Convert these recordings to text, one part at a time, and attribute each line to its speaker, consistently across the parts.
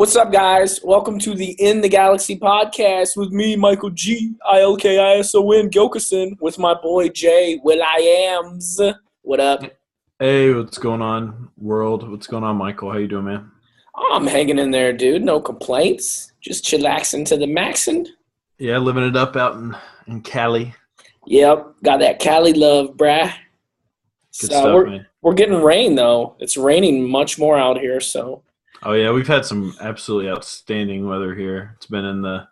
Speaker 1: What's up, guys? Welcome to the In the Galaxy podcast with me, Michael G. ILKISON Gilkison, with my boy Jay Will.i.ams. What up?
Speaker 2: Hey, what's going on, world? What's going on, Michael? How you doing, man?
Speaker 1: I'm hanging in there, dude. No complaints. Just chillaxing to the maxin'.
Speaker 2: Yeah, living it up out in Cali.
Speaker 1: Yep, got that Cali love, bruh.
Speaker 2: Good stuff, man.
Speaker 1: We're getting rain, though. It's raining much more out here, so.
Speaker 2: Oh, yeah, we've had some absolutely outstanding weather here. It's been in the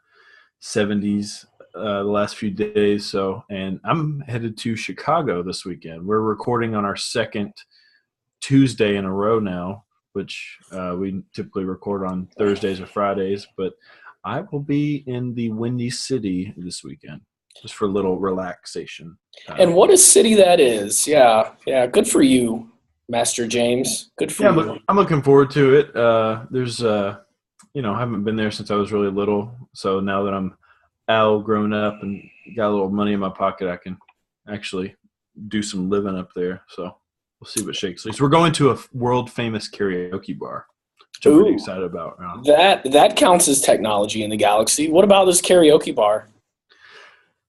Speaker 2: 70s the last few days. And I'm headed to Chicago this weekend. We're recording on our second Tuesday in a row now, which we typically record on Thursdays or Fridays. But I will be in the Windy City this weekend just for a little relaxation.
Speaker 1: And what a city that is. Yeah, good for you, Master James. Good for you.
Speaker 2: I'm looking forward to it. I haven't been there since I was really little. So now that I'm grown up and got a little money in my pocket, I can actually do some living up there. So we'll see what shakes loose. We're going to a world famous karaoke bar, which I'm pretty excited about.
Speaker 1: That counts as technology in the galaxy. What about this karaoke bar?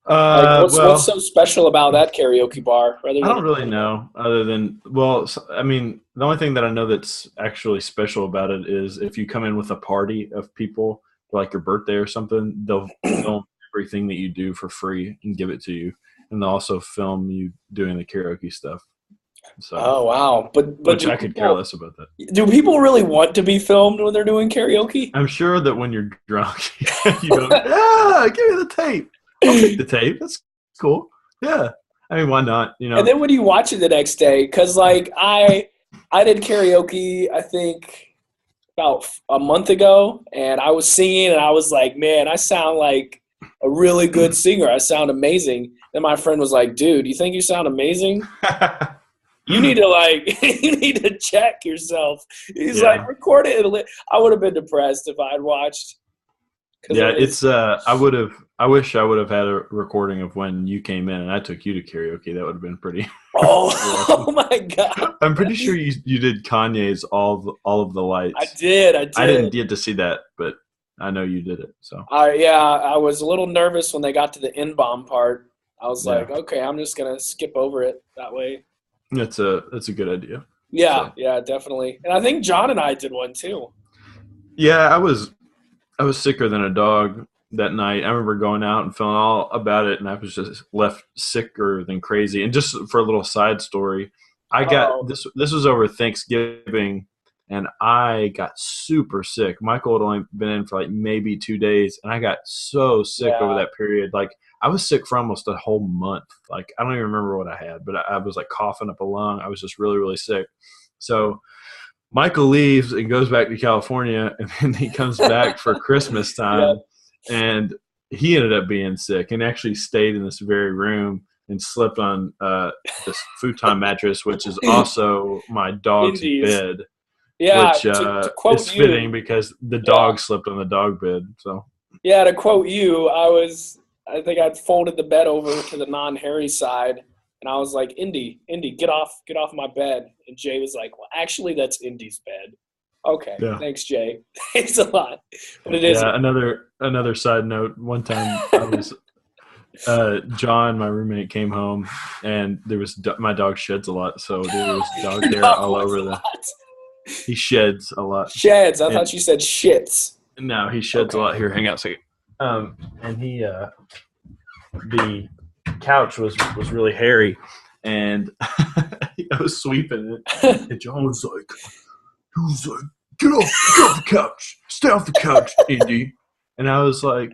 Speaker 1: What's so special about that karaoke bar?
Speaker 2: I don't really know, other than, the only thing that I know that's actually special about it is if you come in with a party of people, like your birthday or something, they'll film everything that you do for free and give it to you. And they'll also film you doing the karaoke stuff. So,
Speaker 1: oh, wow. But
Speaker 2: I could care less about that.
Speaker 1: Do people really want to be filmed when they're doing karaoke?
Speaker 2: I'm sure that when you're drunk, you go, yeah, give me the tape. I'll take the tape. That's cool. Yeah. I mean, why not?
Speaker 1: And then when you watch it the next day, because I did karaoke, I think about a month ago, and I was singing, and I was like, man, I sound like a really good singer. I sound amazing. Then my friend was like, dude, you think you sound amazing? You need to check yourself. He's like, record it. I would have been depressed if I had watched.
Speaker 2: Yeah, I wish I would have had a recording of when you came in and I took you to karaoke. That would have been pretty.
Speaker 1: Oh my God!
Speaker 2: I'm pretty sure you did Kanye's all of the lights.
Speaker 1: I did.
Speaker 2: I didn't get to see that, but I know you did it. So.
Speaker 1: I was a little nervous when they got to the N-bomb part. I was like, okay, I'm just gonna skip over it that way.
Speaker 2: That's a good idea.
Speaker 1: Yeah, definitely. And I think John and I did one too.
Speaker 2: Yeah, I was sicker than a dog that night. I remember going out and feeling all about it, and I was just left sicker than crazy. And just for a little side story, I got this was over Thanksgiving, and I got super sick. Michael had only been in for like maybe 2 days, and I got so sick over that period. Like, I was sick for almost a whole month. Like, I don't even remember what I had, but I was like coughing up a lung. I was just really, really sick. So Michael leaves and goes back to California, and then he comes back for Christmas time, and he ended up being sick and actually stayed in this very room and slept on this futon mattress, which is also my dog's bed.
Speaker 1: Yeah,
Speaker 2: which
Speaker 1: to quote
Speaker 2: is fitting because the dog slept on the dog bed. So
Speaker 1: yeah, to quote you, I think I'd folded the bed over to the non-hairy side. And I was like, Indy, get off my bed. And Jay was like, well, actually, that's Indy's bed. Okay, Thanks, Jay. Thanks a lot. But it is.
Speaker 2: Yeah, another side note. One time, I was John, my roommate, came home, and there was my dog sheds a lot, so there was dog hair all over He sheds a lot.
Speaker 1: Sheds. I thought you said shits.
Speaker 2: No, he sheds a lot. Here, hang out a second. And he the couch was really hairy, and I was sweeping it, and John was like, get off the couch, stay off the couch, Indy. And I was like,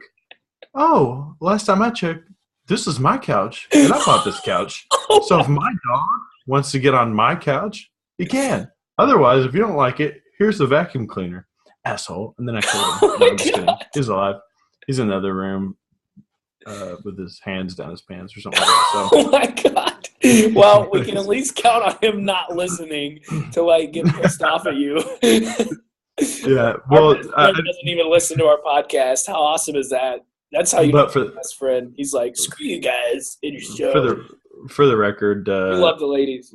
Speaker 2: oh, last time I checked, this is my couch, and I bought this couch. So if my dog wants to get on my couch, he can. Otherwise, if you don't like it, here's the vacuum cleaner, asshole. And then I killed him. No, I'm just kidding. He's alive. He's in the other room with his hands down his pants or something like that. So.
Speaker 1: Oh, my God. Well, we can at least count on him not listening to, get pissed off at you.
Speaker 2: Yeah. Well,
Speaker 1: he doesn't even listen to our podcast. How awesome is that? That's how you know your best friend. He's like, screw you guys in your show.
Speaker 2: For the record.
Speaker 1: We love the ladies.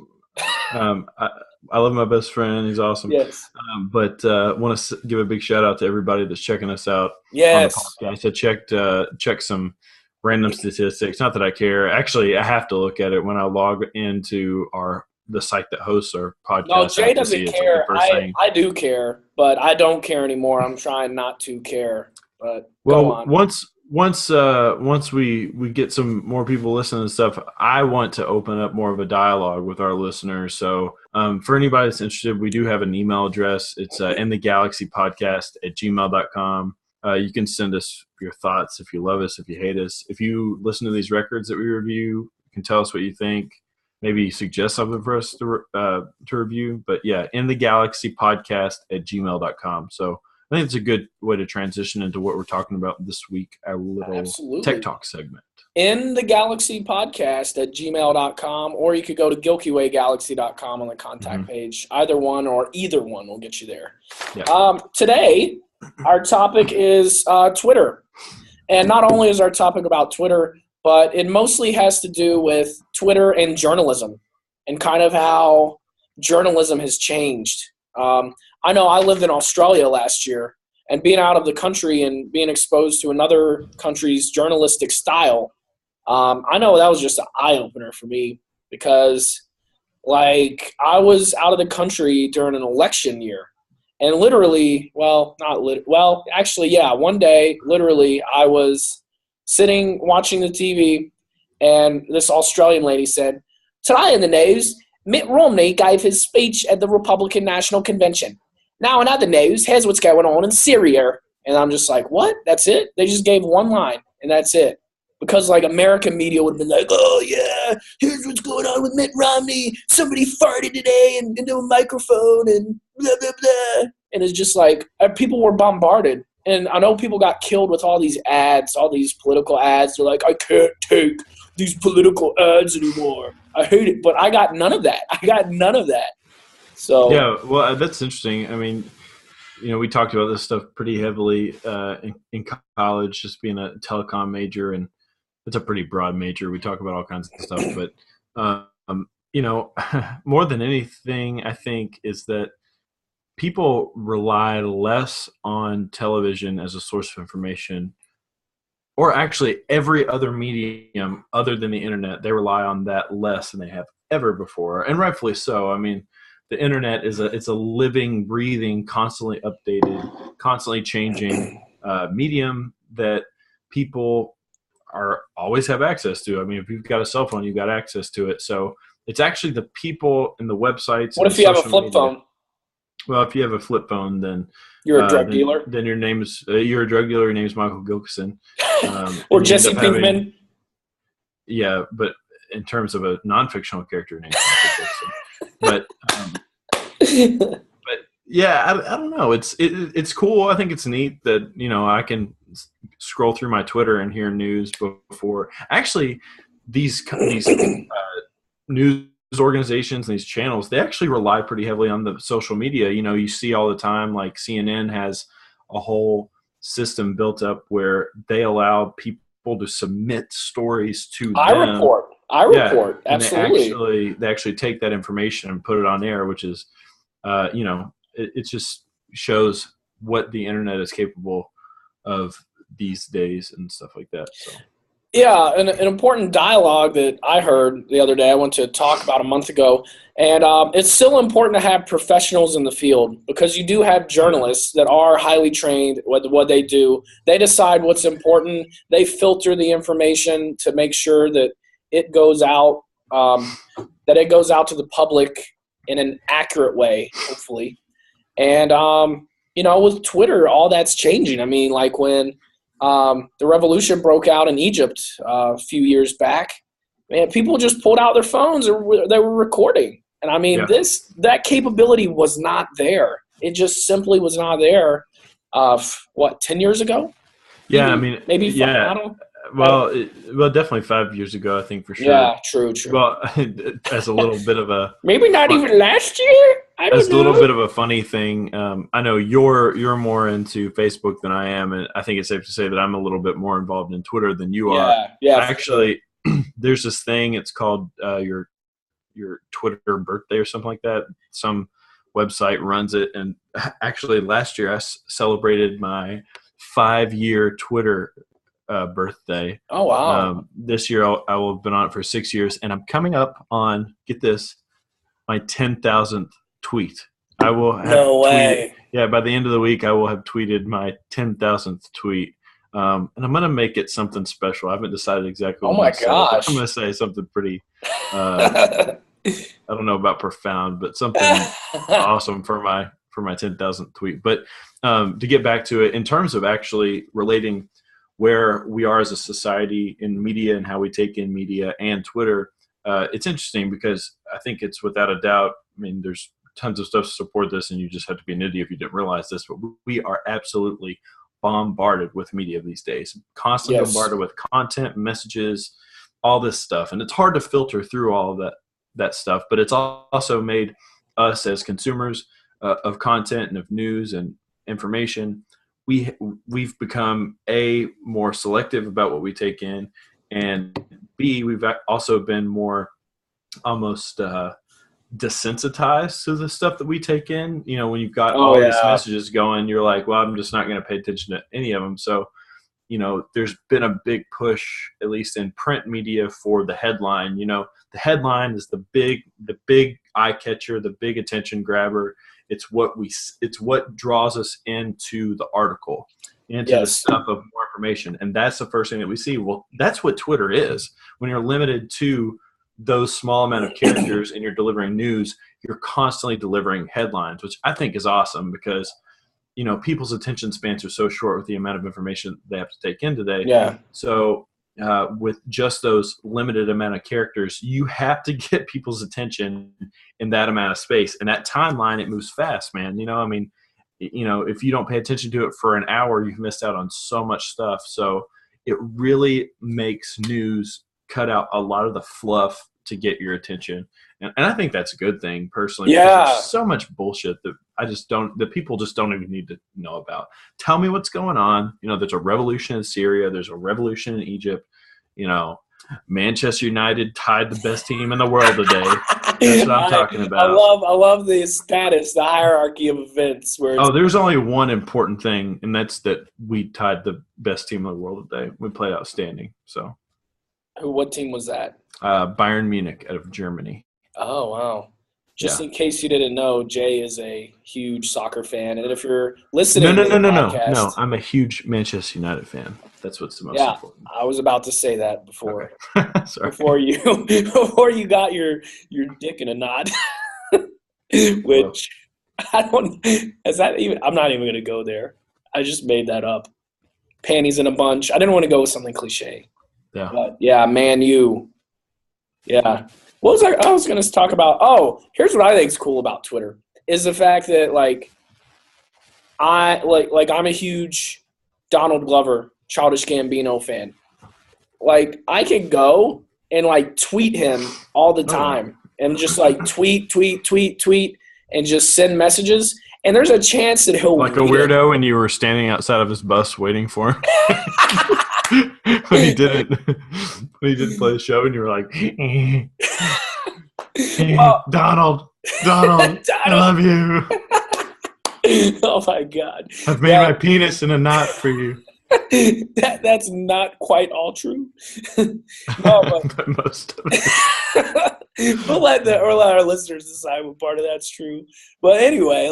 Speaker 2: I love my best friend. He's awesome.
Speaker 1: Yes.
Speaker 2: But want to give a big shout out to everybody that's checking us out on the
Speaker 1: Yes.
Speaker 2: podcast. I checked some random statistics. Not that I care. Actually, I have to look at it when I log into the site that hosts our podcast.
Speaker 1: No, Jay doesn't care.
Speaker 2: Like
Speaker 1: I do care, but I don't care anymore. I'm trying not to care. But
Speaker 2: well,
Speaker 1: go on.
Speaker 2: once we get some more people listening and stuff, I want to open up more of a dialogue with our listeners. So for anybody that's interested, we do have an email address. It's inthegalaxypodcast@gmail.com. You can send us your thoughts if you love us, if you hate us. If you listen to these records that we review, you can tell us what you think. Maybe suggest something for us to review. But yeah, inthegalaxypodcast@gmail.com. So I think it's a good way to transition into what we're talking about this week, our little Tech Talk segment.
Speaker 1: In the Galaxy Podcast @gmail.com, or you could go to GilkyWayGalaxy.com on the contact page. Either one or either one will get you there. Yeah. Today, our topic is Twitter. And not only is our topic about Twitter, but it mostly has to do with Twitter and journalism and kind of how journalism has changed. I know I lived in Australia last year, and being out of the country and being exposed to another country's journalistic style, I know that was just an eye-opener for me because, like, I was out of the country during an election year. And literally, one day, literally, I was sitting watching the TV, and this Australian lady said, "Today in the news, Mitt Romney gave his speech at the Republican National Convention. Now in other news, here's what's going on in Syria." And I'm just like, what? That's it? They just gave one line, and that's it. Because, like, American media would have been like, "Oh, yeah, here's what's going on with Mitt Romney. Somebody farted today into a microphone and blah, blah, blah." And it's just like people were bombarded. And I know people got killed with all these ads, all these political ads. They're like, "I can't take these political ads anymore. I hate it." But I got none of that. So
Speaker 2: yeah, well, that's interesting. I mean, we talked about this stuff pretty heavily in college, just being a telecom major, and it's a pretty broad major. We talk about all kinds of stuff, but more than anything, I think is that people rely less on television as a source of information, or actually every other medium other than the internet. They rely on that less than they have ever before, and rightfully so. I mean, the internet it's a living, breathing, constantly updated, constantly changing medium that people always have access to. I mean, if you've got a cell phone, you've got access to it. So it's actually the people and the websites.
Speaker 1: What if you have a flip phone?
Speaker 2: Well, if you have a flip phone, then
Speaker 1: you're a drug dealer.
Speaker 2: Then your name is you're a drug dealer. Your name is Michael Gilkison,
Speaker 1: or Jesse Pinkman.
Speaker 2: Yeah, but in terms of a non-fictional character, named Michael Gilkison. But yeah, I don't know. It's cool. I think it's neat that I can scroll through my Twitter and hear news before. Actually, these news organizations and these channels, they actually rely pretty heavily on the social media. You see all the time, like CNN has a whole system built up where they allow people to submit stories to them. I
Speaker 1: report. Absolutely.
Speaker 2: They actually take that information and put it on air, which is, it just shows what the internet is capable of these days and stuff like that. So.
Speaker 1: Yeah, an important dialogue that I heard the other day, I went to talk about a month ago, and it's still important to have professionals in the field because you do have journalists that are highly trained with what they do. They decide what's important. They filter the information to make sure that it goes out, to the public in an accurate way, hopefully. And, with Twitter, all that's changing. I mean, like when the revolution broke out in Egypt a few years back, man, people just pulled out their phones or they were recording. And I mean, that capability was not there. It just simply was not there. 10 years ago?
Speaker 2: Yeah,
Speaker 1: maybe 5, I don't know.
Speaker 2: Well, definitely 5 years ago, I think for sure.
Speaker 1: Yeah, true.
Speaker 2: Well, as a little bit of a
Speaker 1: maybe not even last year. I don't know.
Speaker 2: As a little bit of a funny thing, I know you're more into Facebook than I am, and I think it's safe to say that I'm a little bit more involved in Twitter than you are.
Speaker 1: Yeah.
Speaker 2: Actually, there's this thing. It's called your your Twitter birthday or something like that. Some website runs it, and actually last year I celebrated my 5-year Twitter birthday.
Speaker 1: Oh wow!
Speaker 2: This year I will have been on it for 6 years, and I'm coming up on, get this, my 10,000th tweet. I will have
Speaker 1: No way.
Speaker 2: tweeted. By the end of the week, I will have tweeted my 10,000th tweet. And I'm going to make it something special. I haven't decided exactly what
Speaker 1: Oh my
Speaker 2: I'm
Speaker 1: gosh!
Speaker 2: I'm going to say something pretty, I don't know about profound, but something awesome for my 10,000th tweet. But to get back to it, in terms of actually relating where we are as a society in media and how we take in media and Twitter, it's interesting because I think it's without a doubt, I mean, there's tons of stuff to support this, and you just have to be an idiot if you didn't realize this, but we are absolutely bombarded with media these days, constantly bombarded with content, messages, all this stuff. And it's hard to filter through all of that stuff, but it's also made us as consumers of content and of news and information, we've become A, more selective about what we take in, and B, we've also been more almost desensitized to the stuff that we take in. You know, when you've got all these messages going, you're like, well, I'm just not going to pay attention to any of them. So, you know, there's been a big push, at least in print media, for the headline. You know, the headline is the big eye catcher, the big attention grabber. It's what draws us into the article, into the stuff of more information. And that's the first thing that we see. Well, that's what Twitter is. When you're limited to those small amount of characters and you're delivering news, you're constantly delivering headlines, which I think is awesome because, you know, people's attention spans are so short with the amount of information they have to take in today.
Speaker 1: Yeah.
Speaker 2: So with just those limited amount of characters, you have to get people's attention in that amount of space. And that timeline, it moves fast, man. You know, I mean, you know, if you don't pay attention to it for an hour, you've missed out on so much stuff. So it really makes news cut out a lot of the fluff to get your attention. And I think that's a good thing personally.
Speaker 1: Yeah.
Speaker 2: There's so much bullshit that people just don't even need to know about. Tell me what's going on. You know, there's a revolution in Syria. There's a revolution in Egypt. You know, Manchester United tied the best team in the world today. That's what I'm talking about.
Speaker 1: I love the status, the hierarchy of events.
Speaker 2: There's only one important thing, and that's that we tied the best team in the world today. We played outstanding. So,
Speaker 1: what team was that?
Speaker 2: Bayern Munich out of Germany.
Speaker 1: Oh, wow. Just in case you didn't know, Jay is a huge soccer fan. And if you're listening to the podcast...
Speaker 2: No, I'm a huge Manchester United fan. That's what's the most important.
Speaker 1: I was about to say that before.
Speaker 2: Okay. Sorry.
Speaker 1: Before you got your dick in a knot. Which, I don't... Is that even... I'm not even going to go there. I just made that up. Panties in a bunch. I didn't want to go with something cliche.
Speaker 2: Yeah.
Speaker 1: But, yeah, Man U. Yeah. What was I was going to talk about? Oh, here's what I think is cool about Twitter is the fact that I'm a huge Donald Glover, Childish Gambino fan. Like I can go and tweet him all the time and just tweet and just send messages. And there's a chance that he'll
Speaker 2: like a weirdo and you were standing outside of his bus waiting for him. when he didn't play the show and you were like Donald, I love you.
Speaker 1: Oh my God.
Speaker 2: I've made my penis in a knot for you.
Speaker 1: That's not quite all true. No, but
Speaker 2: most of it.
Speaker 1: we'll let our listeners decide what part of that's true. But anyway,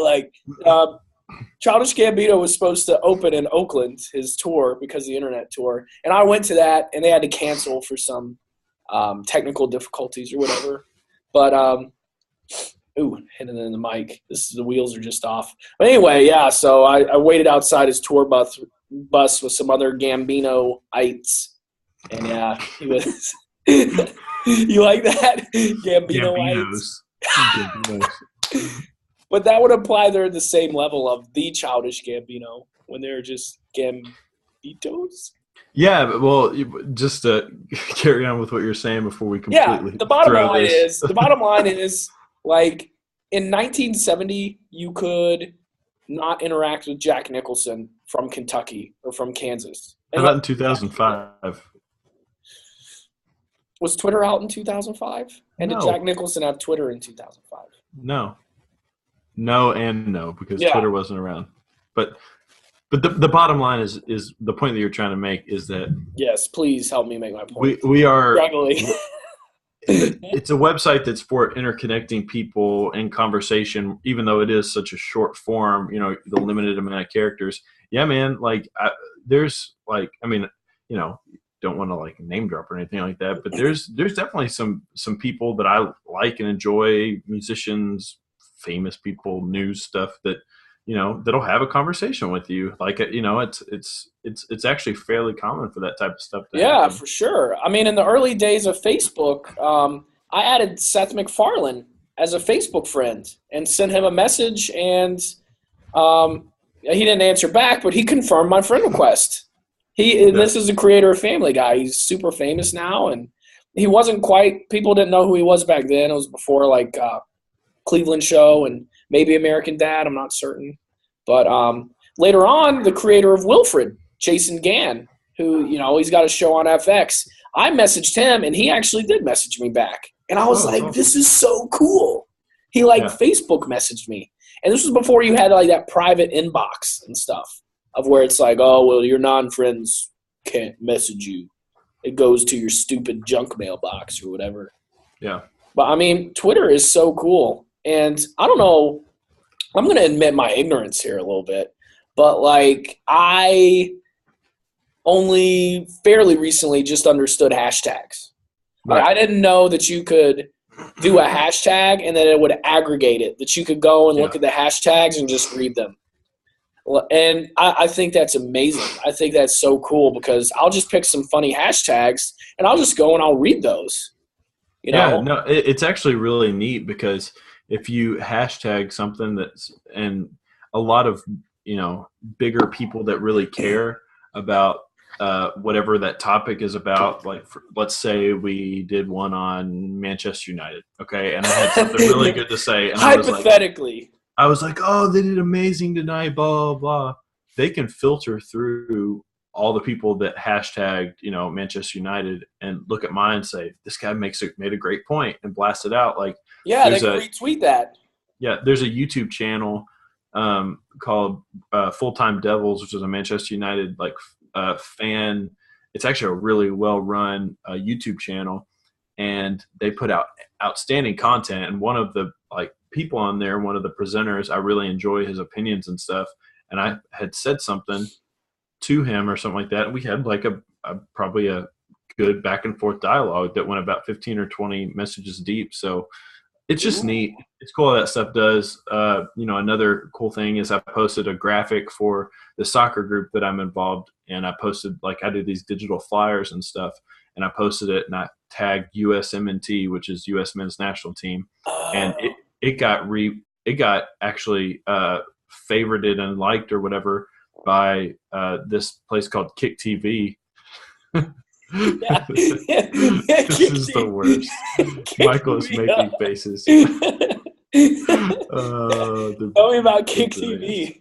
Speaker 1: Childish Gambino was supposed to open in Oakland, his tour, because of the internet tour. And I went to that, and they had to cancel for some technical difficulties or whatever. But, hitting it in the mic. The wheels are just off. But anyway, yeah, so I waited outside his tour bus with some other Gambino-ites. And, yeah, he was – you like that? Gambino-ites?
Speaker 2: Gambinos.
Speaker 1: But that would imply they're the same level of the Childish Gambino when they're just Gambitos.
Speaker 2: Yeah, well, just to carry on with what you're saying before we completely
Speaker 1: the bottom line is in 1970 you could not interact with Jack Nicholson from Kentucky or from Kansas.
Speaker 2: How about in 2005?
Speaker 1: Was Twitter out in 2005? And did
Speaker 2: No.
Speaker 1: Jack Nicholson have Twitter in 2005?
Speaker 2: No, and no, because
Speaker 1: Yeah.
Speaker 2: Twitter wasn't around. But the bottom line is the point that you're trying to make is that
Speaker 1: Yes, please help me make my point.
Speaker 2: we are
Speaker 1: Struggling.
Speaker 2: it's a website that's for interconnecting people in conversation, even though it is such a short form, the limited amount of characters. Yeah, man, there's don't want to name drop or anything like that, but there's definitely some people that I like and enjoy, musicians, famous people, news stuff that that'll have a conversation with you. It's actually fairly common for that type of stuff to happen.
Speaker 1: For sure. I mean, in the early days of Facebook, I added Seth MacFarlane as a Facebook friend and sent him a message, and he didn't answer back, but he confirmed my friend request. This is the creator of Family Guy. He's super famous now, and he wasn't quite – people didn't know who he was back then. It was before, Cleveland Show and maybe American Dad. I'm not certain. But later on, the creator of Wilfred, Jason Gann, who, he's got a show on FX, I messaged him, and he actually did message me back. And I was like, awesome. This is so cool. He, Facebook messaged me. And this was before you had, that private inbox and stuff of where it's oh, well, your non-friends can't message you. It goes to your stupid junk mailbox or whatever.
Speaker 2: Yeah.
Speaker 1: But, I mean, Twitter is so cool. And I don't know, I'm going to admit my ignorance here a little bit. But, I only fairly recently just understood hashtags.
Speaker 2: Right.
Speaker 1: I didn't know that you could do a hashtag and then it would aggregate it, that you could go and look at the hashtags and just read them. And I think that's amazing. I think that's so cool because I'll just pick some funny hashtags and I'll just go and I'll read those.
Speaker 2: Yeah, no, it's actually really neat because if you hashtag something and a lot of, bigger people that really care about whatever that topic is about, let's say we did one on Manchester United, okay, and I had something really good to say. And
Speaker 1: hypothetically.
Speaker 2: I was like, oh, they did amazing tonight, blah, blah, blah. They can filter through all the people that hashtagged, Manchester United and look at mine and say, this guy made a great point and blast it out. they
Speaker 1: can retweet that.
Speaker 2: Yeah, there's a YouTube channel called Full Time Devils, which is a Manchester United fan. It's actually a really well run YouTube channel, and they put out outstanding content. And one of the people on there, one of the presenters, I really enjoy his opinions and stuff. And I had said something to him or something like that, and we had probably a good back and forth dialogue that went about 15 or 20 messages deep. So it's just neat. It's cool how that stuff does. Another cool thing is I posted a graphic for the soccer group that I'm involved in. I posted I do these digital flyers and stuff, and I posted it and I tagged USMNT, which is U.S. Men's National Team, and it got actually favorited and liked or whatever by this place called Kick TV. This is the worst. Michael is making faces.
Speaker 1: Tell me about Kick TV.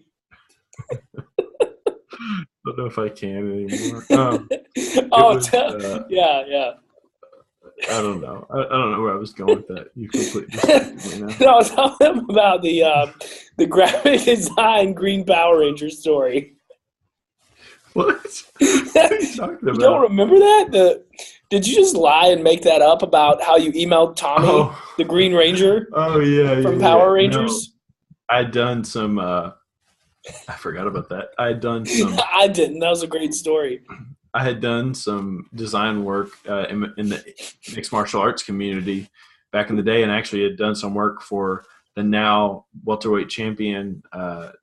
Speaker 2: Don't know if I can anymore.
Speaker 1: Yeah.
Speaker 2: I don't know. I don't know where I was going with that. You completely distracted me now.
Speaker 1: No, tell them about the graphic design Green Power Ranger story.
Speaker 2: What? What are you talking about?
Speaker 1: You don't remember that? Did you just lie and make that up about how you emailed Tommy, the Green Ranger?
Speaker 2: Oh, yeah.
Speaker 1: From Power Rangers?
Speaker 2: No, I'd done some I forgot about that. I
Speaker 1: didn't. That was a great story.
Speaker 2: I had done some design work in the mixed martial arts community back in the day, and actually had done some work for the now welterweight champion,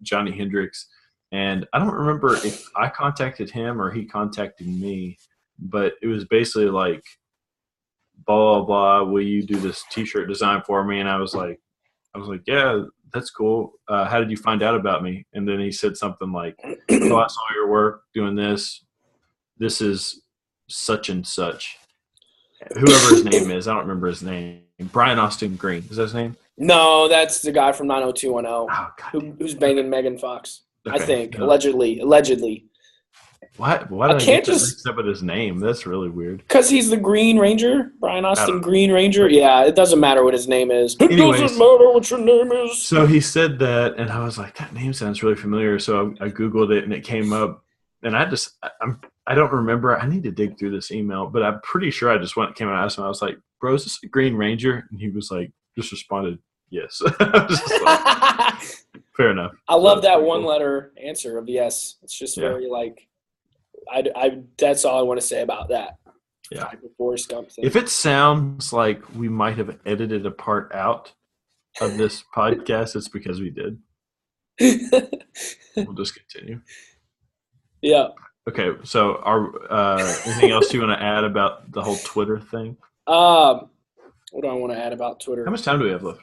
Speaker 2: Johnny Hendricks. And I don't remember if I contacted him or he contacted me, but it was basically blah, blah, blah, will you do this T-shirt design for me? And I was like, yeah, that's cool. How did you find out about me? And then he said something like, oh, I saw your work doing this. This is such and such. Whoever his name is, I don't remember his name. Brian Austin Green. Is that his name?
Speaker 1: No, that's the guy from 90210 who's banging Megan Fox. Okay. I think, allegedly.
Speaker 2: Why
Speaker 1: I
Speaker 2: did I
Speaker 1: can't
Speaker 2: get that
Speaker 1: just
Speaker 2: mixed up with his name? That's really weird.
Speaker 1: because he's the Green Ranger, Brian
Speaker 2: I don't
Speaker 1: Austin
Speaker 2: know.
Speaker 1: Green Ranger.
Speaker 2: But
Speaker 1: Yeah, it doesn't matter what his name is. It doesn't
Speaker 2: anyways,
Speaker 1: matter what your name is.
Speaker 2: so he said that, and I was like, that name sounds really familiar. So I googled it, and it came up. And I don't remember. I need to dig through this email, but I'm pretty sure I just came and asked him. I was like, "Bro, is this a Green Ranger?" And he was like, just responded, "Yes." I was just like, fair enough.
Speaker 1: I love that
Speaker 2: Pretty
Speaker 1: one
Speaker 2: cool.
Speaker 1: letter answer of yes. It's just
Speaker 2: Yeah,
Speaker 1: very like I that's all I want to say about that
Speaker 2: yeah.
Speaker 1: type of Forrest Gump thing.
Speaker 2: If it sounds like we might have edited a part out of this podcast, it's because we did. We'll just continue.
Speaker 1: Yeah.
Speaker 2: Okay, so anything else you want to add about the whole Twitter thing?
Speaker 1: What do I want to add about Twitter?
Speaker 2: How much time do we have left?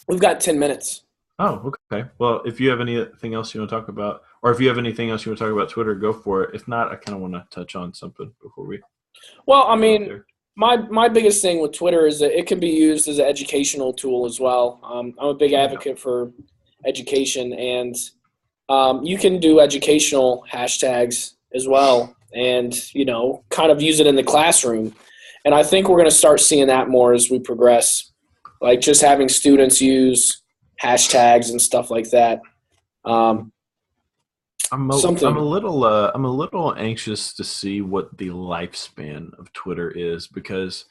Speaker 1: We've got 10 minutes.
Speaker 2: Oh, okay. Well, if you have anything else you want to talk about, or if you have anything else you want to talk about Twitter, go for it. If not, I kind of want to touch on something before we
Speaker 1: Well, I
Speaker 2: go
Speaker 1: mean,
Speaker 2: there.
Speaker 1: my biggest thing with Twitter is that it can be used as an educational tool as well. I'm a big advocate for education, and you can do educational hashtags as well, and kind of use it in the classroom. And I think we're going to start seeing that more as we progress, like just having students use hashtags and stuff like that.
Speaker 2: I'm
Speaker 1: Something.
Speaker 2: a little anxious to see what the lifespan of Twitter is, because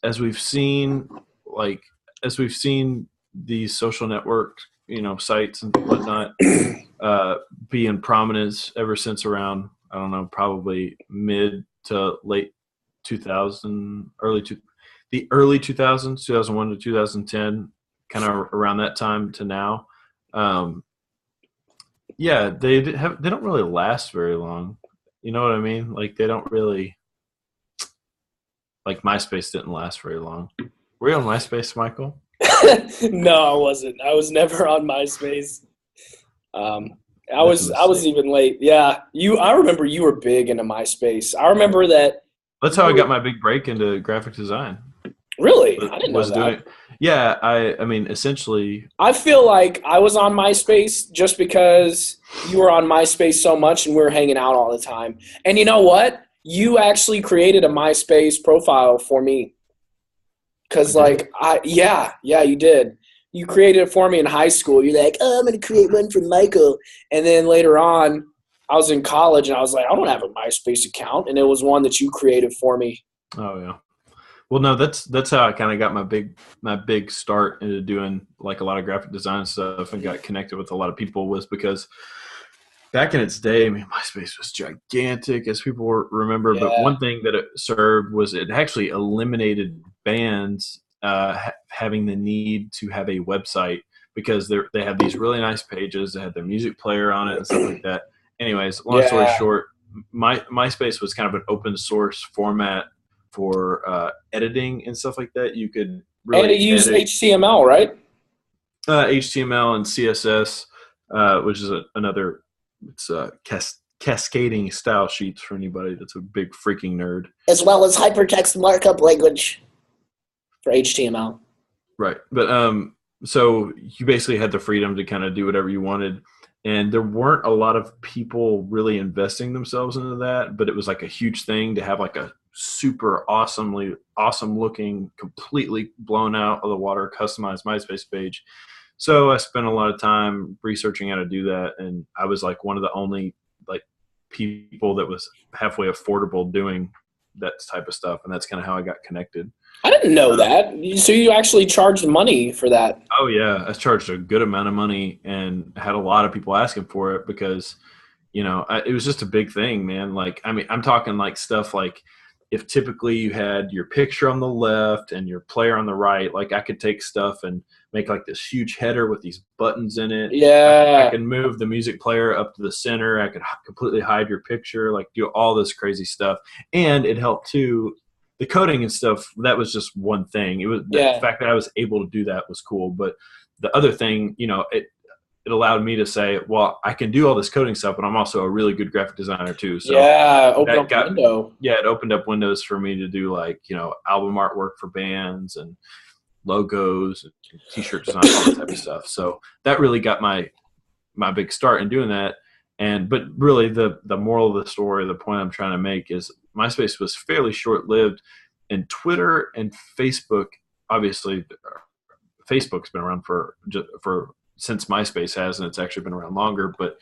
Speaker 2: as we've seen, these social network, sites and whatnot, be in prominence ever since around, I don't know, probably mid to late 2000, the early 2000s, 2001 to 2010, kind of around that time to now. Yeah, they don't really last very long. You know what I mean? Like they don't really, like MySpace didn't last very long. Were you on MySpace, Michael?
Speaker 1: No, I wasn't. I was never on MySpace. I
Speaker 2: That's a
Speaker 1: was
Speaker 2: mistake.
Speaker 1: even late. Yeah, I remember you were big into MySpace. I remember that.
Speaker 2: That's how I got my big break into graphic design.
Speaker 1: Really, I didn't know
Speaker 2: Was
Speaker 1: that.
Speaker 2: doing, yeah. I mean, essentially,
Speaker 1: I feel like I was on MySpace just because you were on MySpace so much and we were hanging out all the time. And you know what? You actually created a MySpace profile for me. Cause
Speaker 2: I did.
Speaker 1: yeah, you did. You created it for me in high school. You're like, oh, I'm gonna create one for Michael. And then later on, I was in college and I was like, I don't have a MySpace account, and it was one that you created for me.
Speaker 2: Oh yeah. Well, no, that's how I kind of got my big start into doing like a lot of graphic design stuff and got connected with a lot of people, was because back in its day, I mean, MySpace was gigantic, as people remember. But
Speaker 1: Yeah,
Speaker 2: one thing that it served was it actually eliminated bands having the need to have a website, because they have these really nice pages that had their music player on it and stuff like that. Anyways, long story
Speaker 1: yeah.
Speaker 2: short, MySpace was kind of an open source format for editing and stuff like that. You could
Speaker 1: And it
Speaker 2: really
Speaker 1: used
Speaker 2: edit
Speaker 1: HTML, right?
Speaker 2: HTML and CSS, which is another. It's cascading style sheets for anybody that's a big freaking nerd.
Speaker 1: As well as hypertext markup language for HTML.
Speaker 2: Right. But so you basically had the freedom to kind of do whatever you wanted. And there weren't a lot of people really investing themselves into that, but it was like a huge thing to have like a super awesome looking, completely blown out of the water, customized MySpace page. So I spent a lot of time researching how to do that, and I was like one of the only like people that was halfway affordable doing that type of stuff, and that's kind of how I got connected.
Speaker 1: I didn't know that. So you actually charged money for that?
Speaker 2: Oh yeah, I charged a good amount of money and had a lot of people asking for it because, it was just a big thing, man. Like, I mean, I'm talking like stuff like if typically you had your picture on the left and your player on the right, like I could take stuff and make like this huge header with these buttons in it. I
Speaker 1: Yeah,
Speaker 2: can move the music player up to the center. I could completely hide your picture, like do all this crazy stuff. And it helped too. The coding and stuff, that was just one thing. It was the
Speaker 1: yeah,
Speaker 2: fact that I was able to do that was cool. But the other thing, it allowed me to say, well, I can do all this coding stuff, but I'm also a really good graphic designer too. So
Speaker 1: yeah. Open
Speaker 2: that
Speaker 1: up the
Speaker 2: got,
Speaker 1: window.
Speaker 2: yeah, it opened up windows for me to do like, album artwork for bands and logos and t-shirt design, all that type of stuff. So that really got my big start in doing that. But really the moral of the story, the point I'm trying to make is MySpace was fairly short-lived, and Twitter and Facebook, obviously Facebook's been around for since MySpace has, and it's actually been around longer, but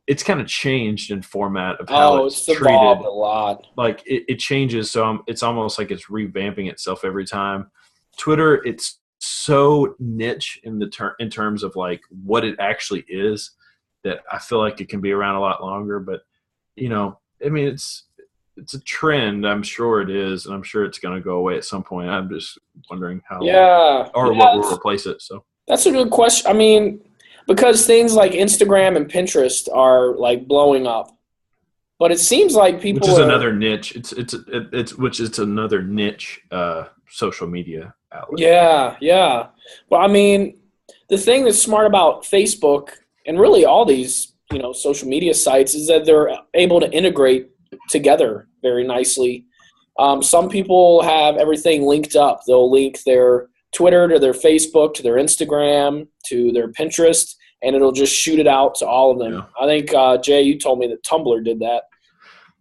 Speaker 2: it's kind of changed in format of how it's treated.
Speaker 1: Evolved a lot.
Speaker 2: Like it changes, so it's almost like it's revamping itself every time. Twitter, it's so niche in terms of like what it actually is, that I feel like it can be around a lot longer. But I mean, it's a trend. I'm sure it is, and I'm sure it's going to go away at some point. I'm just wondering how, what will replace it. So
Speaker 1: that's a good question. I mean, because things like Instagram and Pinterest are like blowing up, but it seems like people,
Speaker 2: which is another niche. It's another niche social media outlet.
Speaker 1: Yeah. Well, I mean, the thing that's smart about Facebook and really all these social media sites is that they're able to integrate together very nicely. Some people have everything linked up. They'll link their Twitter to their Facebook to their Instagram to their Pinterest, and it'll just shoot it out to all of them. Yeah. I think Jay, you told me that Tumblr did that.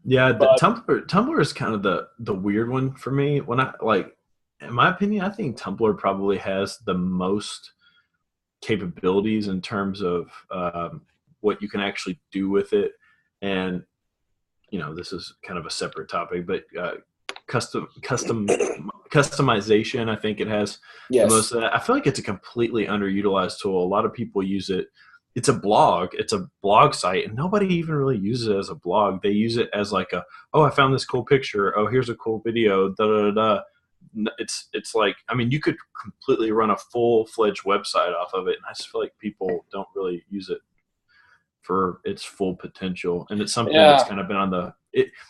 Speaker 2: Yeah, Tumblr is kind of the weird one for me. When in my opinion, I think Tumblr probably has the most capabilities in terms of what you can actually do with it. And this is kind of a separate topic, but customization, I think it has the most of that. I feel like it's a completely underutilized tool. A lot of people use it. It's a blog site, and nobody even really uses it as a blog. They use it as like I found this cool picture. Oh, here's a cool video. Da da da. It's like, I mean, you could completely run a full-fledged website off of it, and I just feel like people don't really use it for its full potential. And it's something that's kind of been on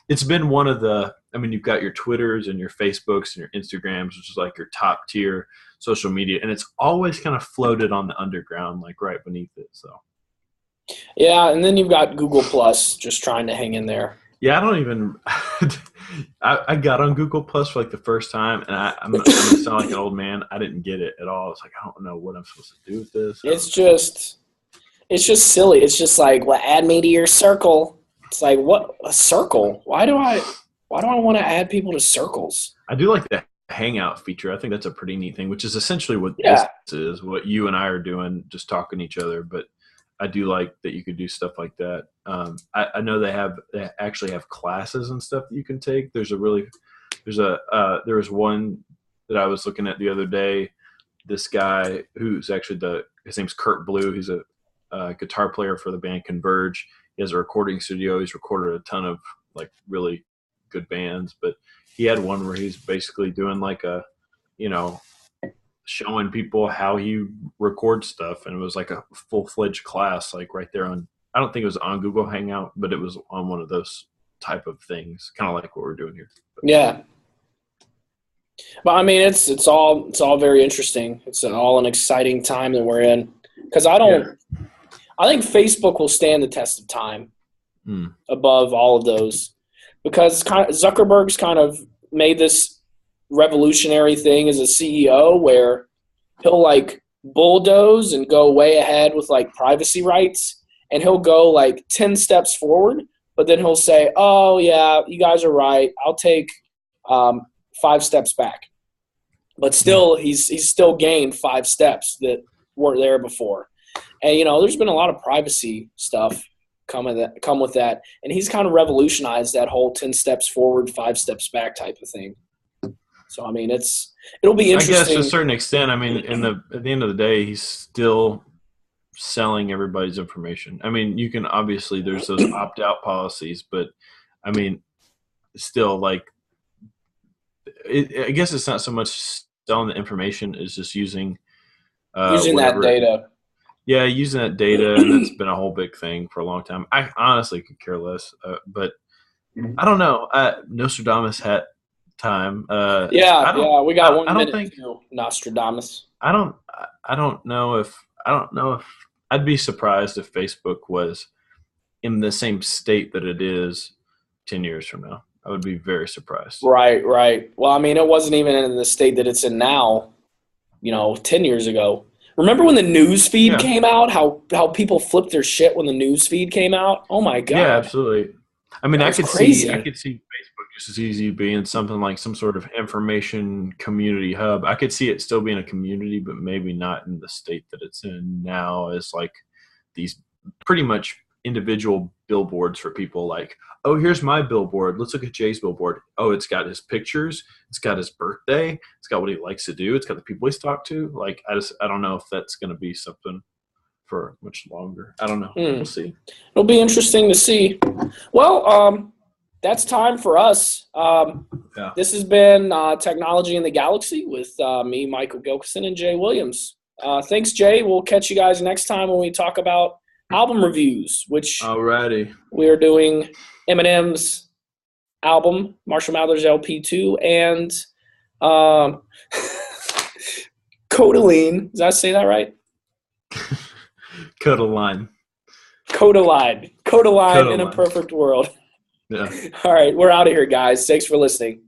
Speaker 2: it's been one of the, I mean, you've got your Twitters and your Facebooks and your Instagrams, which is like your top tier social media, and it's always kind of floated on the underground, like right beneath it. So
Speaker 1: yeah, and then you've got Google Plus just trying to hang in there.
Speaker 2: Yeah, I don't even I got on Google Plus for like the first time, and I'm going to sound like an old man. I didn't get it at all. It's like, I don't know what I'm supposed to do with this.
Speaker 1: It's just silly. It's just like, well, add me to your circle. It's like, what, a circle? Why do I want to add people to circles?
Speaker 2: I do like the Hangout feature. I think that's a pretty neat thing, which is essentially what this is, what you and I are doing, just talking to each other. But I do like that you could do stuff like that. I know they actually have classes and stuff that you can take. There was one that I was looking at the other day. This guy who's actually his name's Kurt Blue. He's a guitar player for the band Converge. He has a recording studio. He's recorded a ton of like really good bands, but he had one where he's basically doing like showing people how he records stuff, and it was like a full-fledged class, like right there on, I don't think it was on Google Hangout, but it was on one of those type of things, kind of like what we're doing here.
Speaker 1: Yeah. But I mean, it's all very interesting. It's all an exciting time that we're in, because I think Facebook will stand the test of time above all of those, because Zuckerberg's kind of made this revolutionary thing as a CEO where he'll like bulldoze and go way ahead with like privacy rights, and he'll go like 10 steps forward, but then he'll say, oh yeah, you guys are right, I'll take 5 steps back. But still, he's still gained 5 steps that weren't there before. And there's been a lot of privacy stuff come with that, and he's kind of revolutionized that whole 10 steps forward, 5 steps back type of thing. So I mean, it'll be interesting. I guess
Speaker 2: to a certain extent. I mean, at the end of the day, he's still selling everybody's information. I mean, you can obviously, there's those opt-out policies, but I mean, still, like, I guess it's not so much selling the information as just using
Speaker 1: that data.
Speaker 2: Yeah, using that data, and that's been a whole big thing for a long time. I honestly could care less, but I don't know. Nostradamus hat time.
Speaker 1: We got 1 minute to Nostradamus.
Speaker 2: I don't know if I'd be surprised if Facebook was in the same state that it is 10 years from now. I would be very surprised.
Speaker 1: Right. Well, I mean, it wasn't even in the state that it's in now, 10 years ago. Remember when the news feed
Speaker 2: Yeah.
Speaker 1: came out? How people flipped their shit when the news feed came out? Oh my god.
Speaker 2: Yeah, absolutely. I mean,
Speaker 1: That
Speaker 2: I
Speaker 1: was
Speaker 2: could see
Speaker 1: crazy.
Speaker 2: Facebook just as easy being something like some sort of information community hub. I could see it still being a community, but maybe not in the state that it's in now, as like these pretty much individual billboards for people. Like, oh, here's my billboard. Let's look at Jay's billboard. Oh, it's got his pictures. It's got his birthday. It's got what he likes to do. It's got the people he's talked to. Like, I don't know if that's going to be something for much longer. I don't know. We'll see.
Speaker 1: It'll be interesting to see. Well, that's time for us.
Speaker 2: Yeah.
Speaker 1: This has been Technology in the Galaxy with me, Michael Gilkison, and Jay Williams. Thanks, Jay. We'll catch you guys next time when we talk about album reviews, which
Speaker 2: Alrighty.
Speaker 1: we are doing Eminem's album, Marshall Mathers LP2, and Codaline. Did I say that right?
Speaker 2: Codaline.
Speaker 1: Codaline in a perfect world.
Speaker 2: Yeah.
Speaker 1: All right, we're out of here, guys. Thanks for listening.